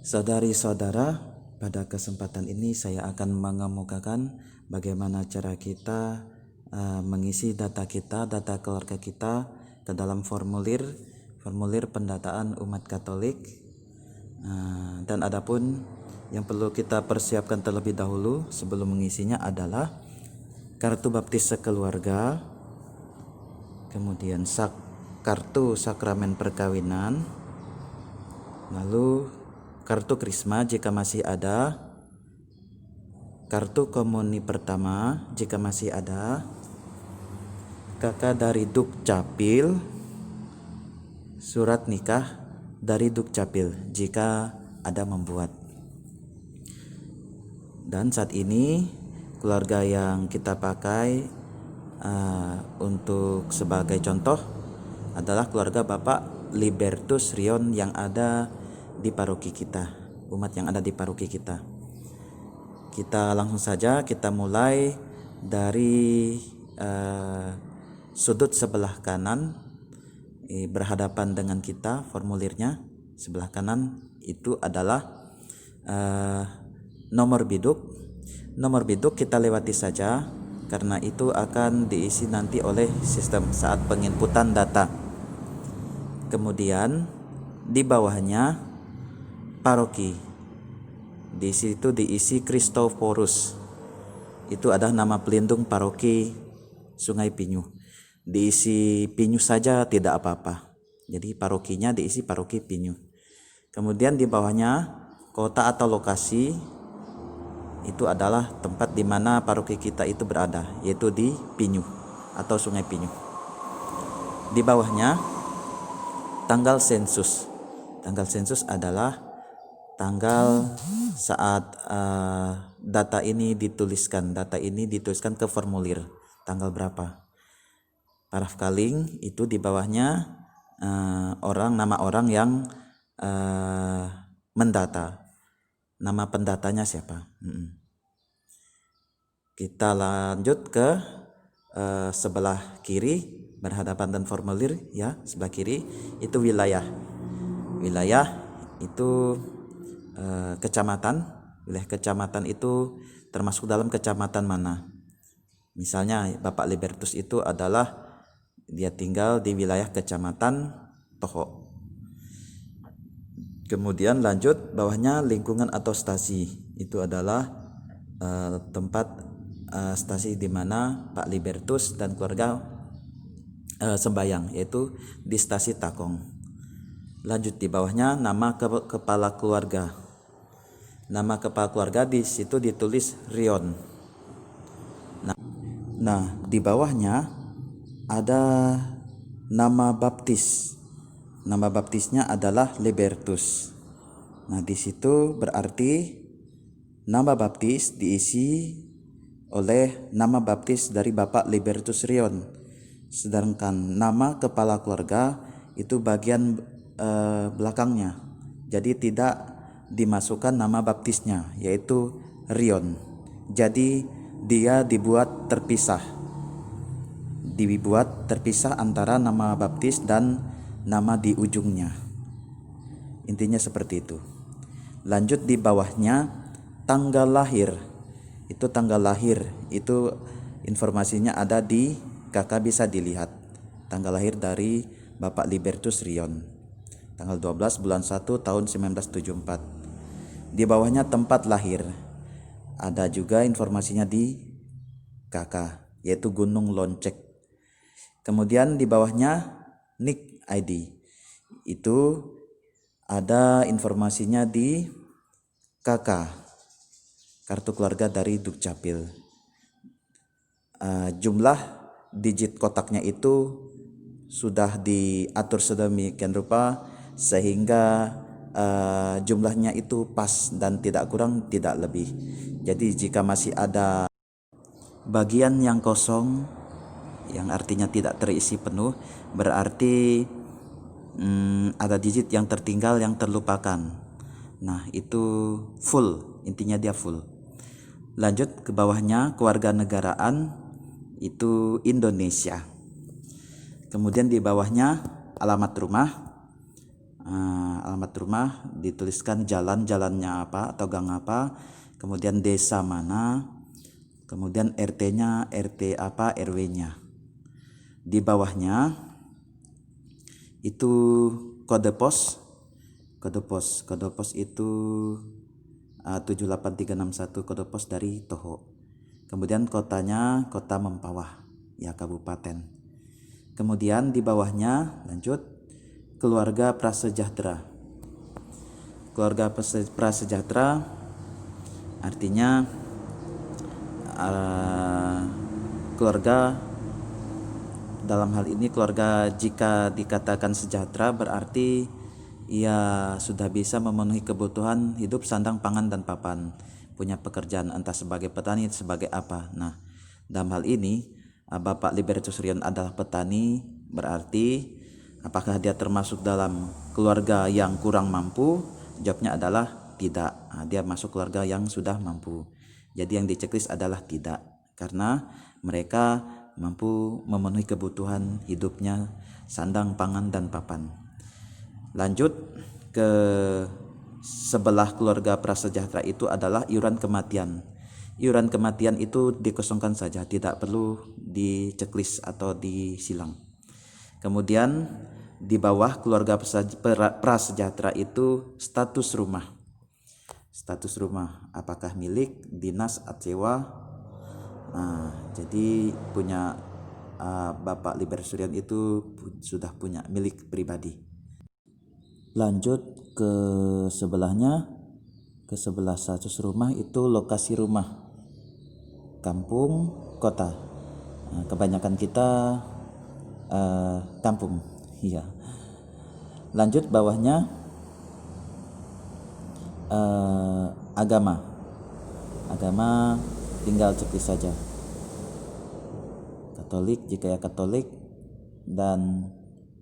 Saudari-saudara, pada kesempatan ini saya akan mengemukakan bagaimana cara kita mengisi data kita, data keluarga kita ke dalam formulir pendataan umat Katolik. Dan adapun yang perlu kita persiapkan terlebih dahulu sebelum mengisinya adalah kartu baptis sekeluarga, kemudian kartu sakramen perkawinan, lalu kartu krisma jika masih ada, kartu komuni pertama jika masih ada, kakak dari Dukcapil, surat nikah dari Dukcapil jika ada membuat. Dan saat ini keluarga yang kita pakai untuk sebagai contoh adalah keluarga Bapak Libertus Rion yang ada di paroki kita, umat yang ada di paroki kita. Kita langsung saja kita mulai dari sudut sebelah kanan berhadapan dengan kita. Formulirnya sebelah kanan itu adalah nomor biduk kita lewati saja karena itu akan diisi nanti oleh sistem saat penginputan data. Kemudian di bawahnya paroki, di situ diisi Christophorus, itu adalah nama pelindung paroki Sungai Pinyu. Diisi Pinyu saja tidak apa-apa, jadi parokinya diisi paroki Pinyu. Kemudian di bawahnya kota atau lokasi, itu adalah tempat di mana paroki kita itu berada, yaitu di Pinyu atau Sungai Pinyu. Di bawahnya tanggal sensus. Tanggal sensus adalah tanggal saat data ini dituliskan ke formulir, tanggal berapa. Paraf kaling itu di bawahnya nama orang yang mendata, nama pendatanya siapa. Kita lanjut ke sebelah kiri berhadapan dan formulir ya, sebelah kiri itu wilayah itu kecamatan. Wilayah kecamatan itu termasuk dalam kecamatan mana. Misalnya Bapak Libertus itu adalah dia tinggal di wilayah kecamatan Toho. Kemudian lanjut bawahnya lingkungan atau stasi, itu adalah tempat stasi di mana Pak Libertus dan keluarga sembayang, yaitu di stasi Takong. Lanjut di bawahnya nama kepala keluarga. Nama kepala keluarga di situ ditulis Rion. Nah, di bawahnya ada nama baptis. Nama baptisnya adalah Libertus. Nah, di situ berarti nama baptis diisi oleh nama baptis dari Bapak Libertus Rion. Sedangkan nama kepala keluarga itu bagian belakangnya. Jadi tidak dimasukkan nama baptisnya, yaitu Rion. Jadi dia dibuat terpisah antara nama baptis dan nama di ujungnya. Intinya seperti itu. Lanjut di bawahnya tanggal lahir. Itu tanggal lahir itu informasinya ada di kakak, bisa dilihat. Tanggal lahir dari Bapak Libertus Rion, tanggal 12 bulan 1 tahun 1974. Di bawahnya tempat lahir. Ada juga informasinya di kakak, yaitu Gunung Loncek. Kemudian di bawahnya NIK ID. Itu ada informasinya di kakak, kartu keluarga dari Dukcapil. Jumlah digit kotaknya itu sudah diatur sedemikian rupa sehingga jumlahnya itu pas dan tidak kurang tidak lebih. Jadi jika masih ada bagian yang kosong, yang artinya tidak terisi penuh, berarti ada digit yang tertinggal, yang terlupakan. Nah, itu full, intinya dia full. Lanjut ke bawahnya keluarga negaraan, itu Indonesia. Kemudian di bawahnya alamat rumah, alamat rumah dituliskan jalannya apa atau gang apa, kemudian desa mana, kemudian RT-nya RT apa, RW-nya. Di bawahnya itu kode pos. Kode pos itu 78361, kode pos dari Toho. Kemudian kotanya kota Mempawah, ya kabupaten. Kemudian di bawahnya lanjut keluarga prasejahtera. Keluarga prasejahtera artinya keluarga, dalam hal ini keluarga jika dikatakan sejahtera berarti ia sudah bisa memenuhi kebutuhan hidup sandang pangan dan papan, punya pekerjaan entah sebagai petani sebagai apa. Nah, dalam hal ini Bapak Libertus Rion adalah petani, berarti apakah dia termasuk dalam keluarga yang kurang mampu? Jawabnya adalah tidak. Dia masuk keluarga yang sudah mampu. Jadi yang diceklis adalah tidak, karena mereka mampu memenuhi kebutuhan hidupnya sandang pangan dan papan. Lanjut ke sebelah keluarga prasejahtera itu adalah iuran kematian. Iuran kematian itu dikosongkan saja, tidak perlu diceklis atau disilang. Kemudian di bawah keluarga prasejahtera itu status rumah. Status rumah apakah milik, dinas, atau sewa. Jadi punya Bapak Libertus Rion itu sudah punya milik pribadi. Lanjut ke sebelahnya, ke sebelah status rumah itu lokasi rumah, kampung, kota. Kebanyakan kita kampung, iya. Lanjut bawahnya agama. Agama tinggal ceklis saja. Katolik jika ya Katolik dan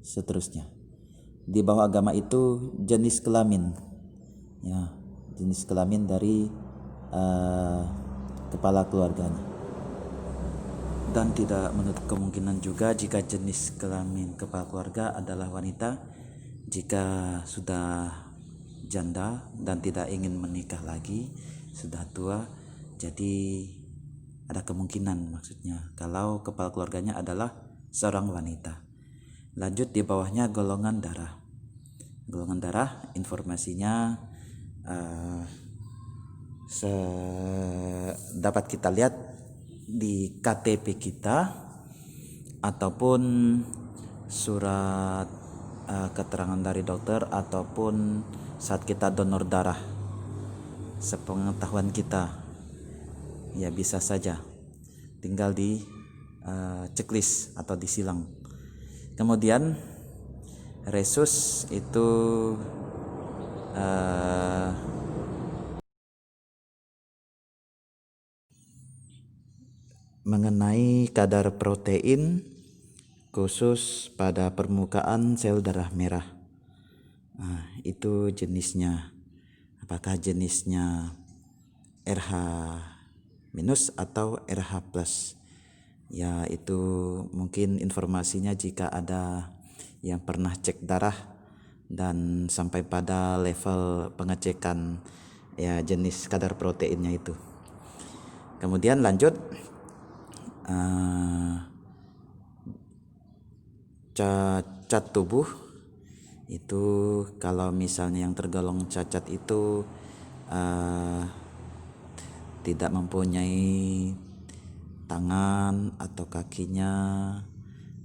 seterusnya. Di bawah agama itu jenis kelamin, ya, jenis kelamin dari kepala keluarganya. Dan tidak menutup kemungkinan juga jika jenis kelamin kepala keluarga adalah wanita, jika sudah janda dan tidak ingin menikah lagi, sudah tua, jadi ada kemungkinan maksudnya kalau kepala keluarganya adalah seorang wanita. Lanjut di bawahnya golongan darah. Golongan darah informasinya dapat kita lihat di KTP kita ataupun surat keterangan dari dokter ataupun saat kita donor darah. Sepengetahuan kita, ya bisa saja tinggal di checklist atau disilang. Kemudian resus itu mengenai kadar protein khusus pada permukaan sel darah merah. Itu jenisnya, apakah jenisnya RH minus atau RH plus. Ya itu mungkin informasinya jika ada yang pernah cek darah dan sampai pada level pengecekan ya jenis kadar proteinnya itu. Kemudian lanjut cacat tubuh itu, kalau misalnya yang tergolong cacat itu tidak mempunyai tangan atau kakinya,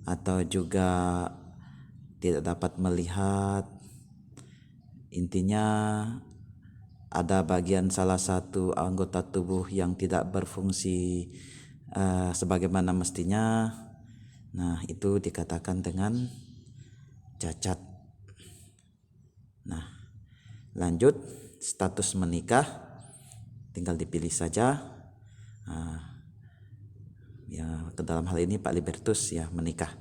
atau juga tidak dapat melihat. Intinya ada bagian salah satu anggota tubuh yang tidak berfungsi sebagaimana mestinya. Nah, itu dikatakan dengan cacat. Nah, lanjut status menikah, tinggal dipilih saja. Ya, ke dalam hal ini Pak Libertus ya menikah.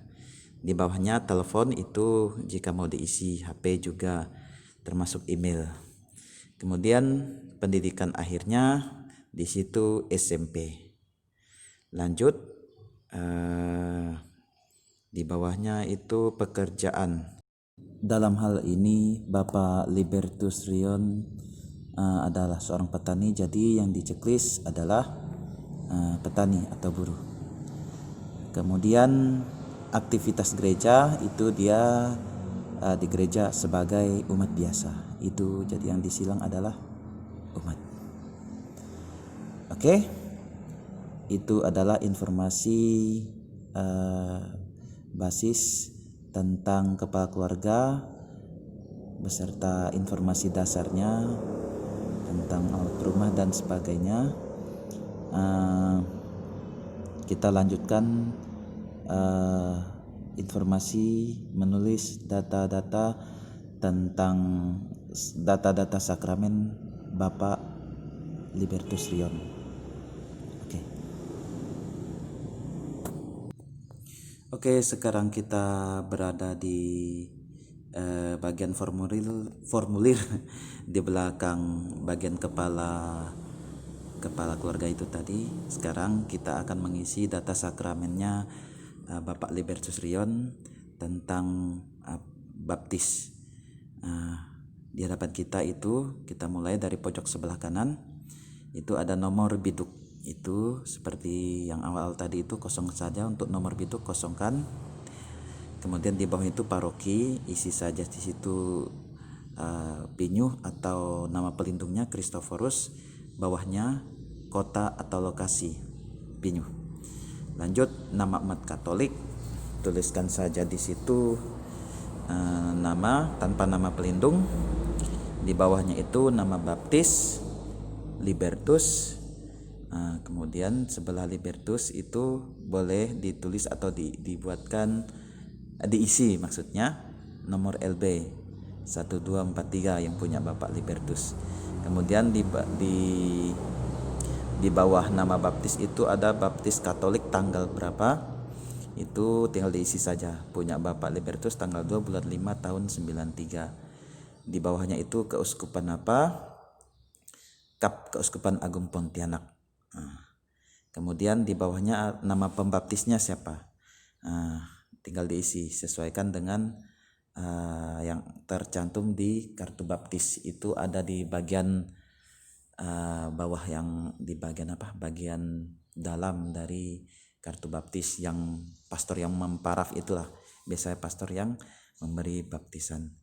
Di bawahnya telepon itu jika mau diisi HP juga termasuk email. Kemudian pendidikan akhirnya di situ SMP. Lanjut di bawahnya itu pekerjaan. dalam hal ini Bapak Libertus Rion adalah seorang petani, jadi yang diceklis adalah petani atau buruh. Kemudian aktivitas gereja itu dia di gereja sebagai umat biasa. Itu jadi yang disilang adalah umat. Oke. Itu adalah informasi basis tentang kepala keluarga beserta informasi dasarnya tentang alat rumah dan sebagainya. Kita lanjutkan informasi menulis data-data tentang data-data sakramen Bapak Libertus Rion. Oke, sekarang kita berada di bagian formulir di belakang bagian kepala keluarga itu tadi. Sekarang kita akan mengisi data sakramennya Bapak Libertus Rion tentang baptis. Di hadapan kita itu kita mulai dari pojok sebelah kanan, itu ada nomor biduk. Itu seperti yang awal tadi itu kosong saja, untuk nomor biduk kosongkan. Kemudian di bawah itu paroki, isi saja di situ pinyuh atau nama pelindungnya Kristoforus, bawahnya kota atau lokasi pinyuh. Lanjut nama umat Katolik, tuliskan saja di situ nama tanpa nama pelindung. Di bawahnya itu nama baptis Libertus. Kemudian sebelah Libertus itu boleh ditulis atau dibuatkan diisi, maksudnya nomor LB 1243 yang punya Bapak Libertus. Kemudian di bawah nama baptis itu ada baptis Katolik tanggal berapa, itu tinggal diisi saja, punya Bapak Libertus tanggal 2 bulan 5 tahun 93. Di bawahnya itu keuskupan apa, Kap Keuskupan Agung Pontianak. Kemudian di bawahnya nama pembaptisnya siapa, tinggal diisi, sesuaikan dengan yang tercantum di kartu baptis. Itu ada di bagian bawah, yang di bagian bagian dalam dari kartu baptis. Yang pastor yang memparaf itulah biasanya pastor yang memberi baptisan.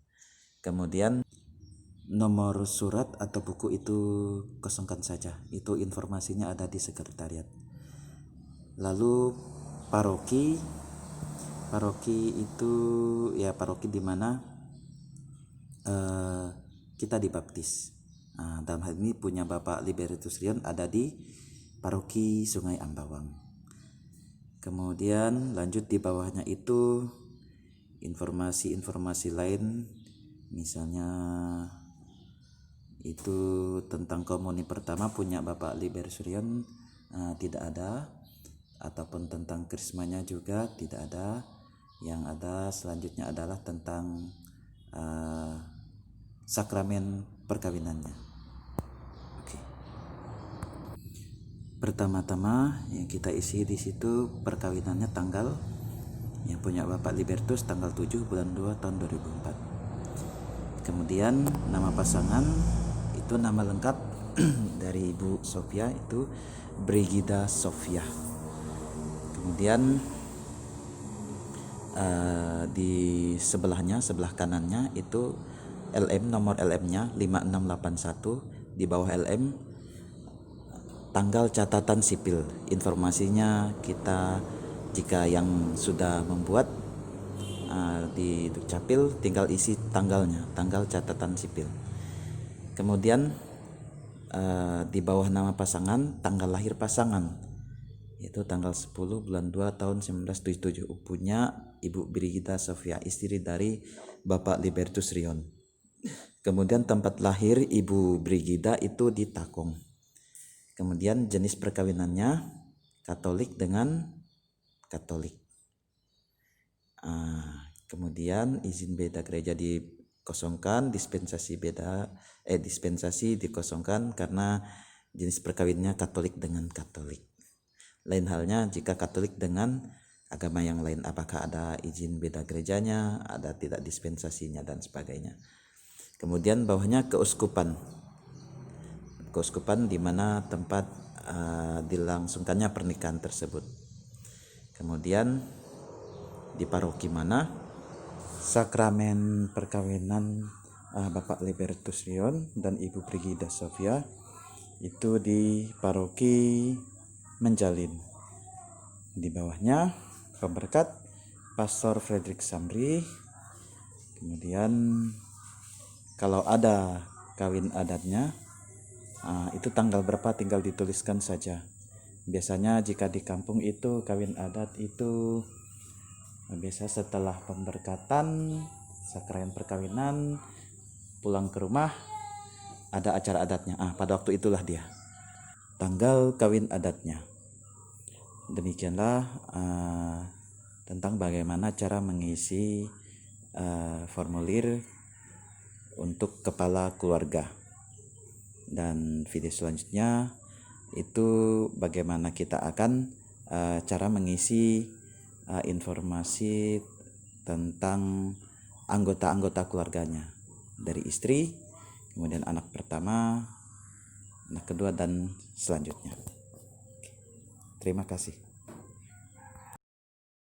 Kemudian nomor surat atau buku itu kosongkan saja, itu informasinya ada di sekretariat. Lalu paroki itu ya paroki di mana kita dibaptis. Dalam hal ini punya Bapak Libertus Rion ada di paroki Sungai Ambawang. Kemudian lanjut di bawahnya itu informasi lain, misalnya itu tentang komuni pertama punya Bapak Libertus Rion tidak ada, ataupun tentang krismanya juga tidak ada. Yang ada selanjutnya adalah tentang sakramen perkawinannya. Oke. Pertama-tama yang kita isi di situ perkawinannya tanggal yang punya Bapak Libertus tanggal 7 bulan 2 tahun 2004. Kemudian nama pasangan itu nama lengkap dari Ibu Sofia itu Brigida Sofia. Kemudian di sebelah kanannya itu LM, nomor LM-nya 5681. Di bawah LM tanggal catatan sipil. Informasinya kita jika yang sudah membuat di Dukcapil tinggal isi tanggalnya, tanggal catatan sipil. Kemudian di bawah nama pasangan tanggal lahir pasangan, itu tanggal 10 bulan 2 tahun 1977, punya Ibu Brigida Sofia, istri dari Bapak Libertus Rion. Kemudian tempat lahir Ibu Brigida itu di Takong. Kemudian jenis perkawinannya Katolik dengan Katolik. Kemudian izin beda gereja dikosongkan, dispensasi dikosongkan karena jenis perkawinannya Katolik dengan Katolik. Lain halnya jika Katolik dengan agama yang lain, apakah ada izin beda gerejanya, ada tidak dispensasinya dan sebagainya. Kemudian bawahnya keuskupan. Keuskupan di mana tempat dilangsungkannya pernikahan tersebut. Kemudian di paroki mana sakramen perkawinan Bapak Libertus Rion dan Ibu Brigida Sofia itu di paroki Menjalin. Di bawahnya pemberkat Pastor Frederick Samri. Kemudian kalau ada kawin adatnya, itu tanggal berapa tinggal dituliskan saja. Biasanya jika di kampung itu kawin adat itu biasa setelah pemberkatan, sakramen perkawinan, pulang ke rumah ada acara adatnya. Pada waktu itulah dia tanggal kawin adatnya. Demikianlah tentang bagaimana cara mengisi formulir untuk kepala keluarga. Dan video selanjutnya itu bagaimana kita akan cara mengisi informasi tentang anggota-anggota keluarganya, dari istri, kemudian anak pertama, anak kedua, dan selanjutnya. Terima kasih.